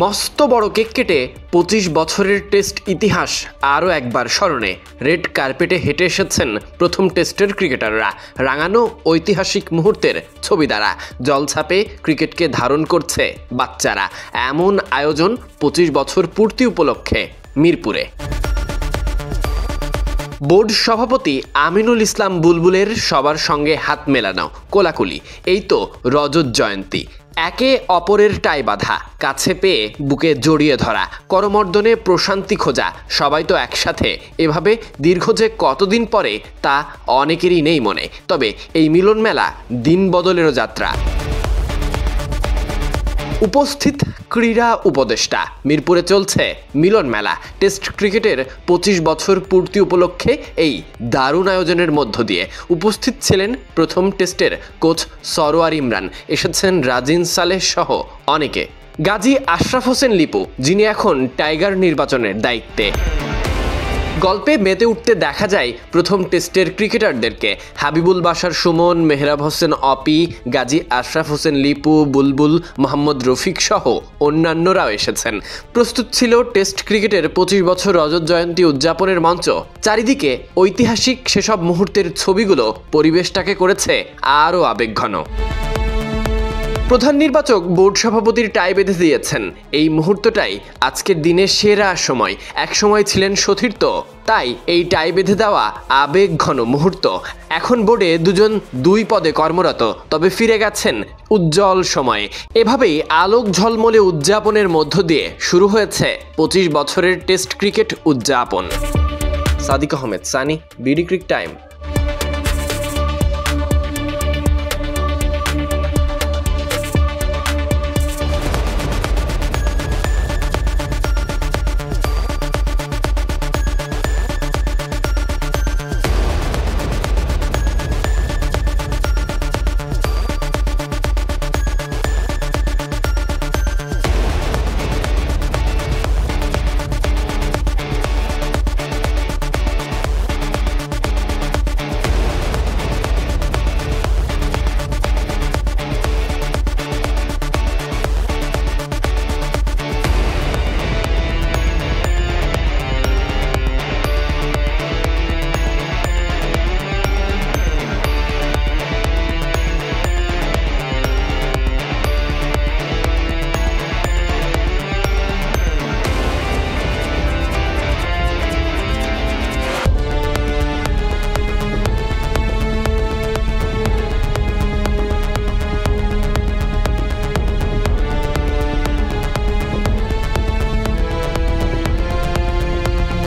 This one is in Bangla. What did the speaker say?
মস্ত বড় কেক কেটে ২৫ বছরের টেস্ট ইতিহাস আরও একবার স্মরণে রেড কার্পেটে হেঁটে এসেছেন প্রথম টেস্টের ক্রিকেটাররা। রাঙানো ঐতিহাসিক মুহূর্তের ছবি দ্বারা জলছাপে ক্রিকেটকে ধারণ করছে বাচ্চারা। এমন আয়োজন ২৫ বছর পূর্তি উপলক্ষে মিরপুরে। বোর্ড সভাপতি আমিনুল ইসলাম বুলবুলের সবার সঙ্গে হাত মেলানো, কোলাকুলি, এই তো রজত জয়ন্তী। একে অপরের টাই বাঁধা, কাছে পেয়ে বুকে জড়িয়ে ধরা, করমর্দনে প্রশান্তি খোঁজা, সবাই তো একসাথে। এভাবে দীর্ঘ যে কতদিন পরে তা অনেকেরই নেই মনে। তবে এই মিলন মেলা দিন বদলেরও যাত্রা। উপস্থিত ক্রীড়া উপদেষ্টা। মিরপুরে চলছে মিলন মেলা। টেস্ট ক্রিকেটের ২৫ বছর পূর্তি উপলক্ষে এই দারুণ আয়োজনের মধ্য দিয়ে উপস্থিত ছিলেন প্রথম টেস্টের কোচ সরোয়ার ইমরান, এসেছেন রাজিন সালেহ সহ অনেকে। গাজী আশরাফ হোসেন লিপু, যিনি এখন টাইগার নির্বাচনের দায়িত্বে। গল্পে মেতে উঠতে দেখা যায় প্রথম টেস্টের ক্রিকেটারদেরকে। হাবিবুল বাশার সুমন, মেহরাব হোসেন অপি, গাজী আশরাফ হোসেন লিপু, বুলবুল, মোহাম্মদ রফিক সহ অন্যান্যরাও এসেছেন। প্রস্তুত ছিল টেস্ট ক্রিকেটের ২৫ বছর রজত জয়ন্তী উদযাপনের মঞ্চ। চারিদিকে ঐতিহাসিক সেসব মুহূর্তের ছবিগুলো পরিবেশটাকে করেছে আরও আবেগঘন। প্রধান নির্বাচক বোর্ড সভাপতির টাই বেঁধে দিয়েছেন। এই মুহূর্তটাই আজকের দিনের সেরা সময়। এক সময় ছিলেন সতীর্থ, তাই এই টাই বেঁধে দেওয়া আবেগঘন মুহূর্ত। এখন বোর্ডে দুজন দুই পদে কর্মরত, তবে ফিরে গেছেন উজ্জ্বল সময়ে। এভাবেই আলোক ঝলমলে উদযাপনের মধ্য দিয়ে শুরু হয়েছে ২৫ বছরের টেস্ট ক্রিকেট উদযাপন। Sadiq Ahmed Sunny, BD cric time.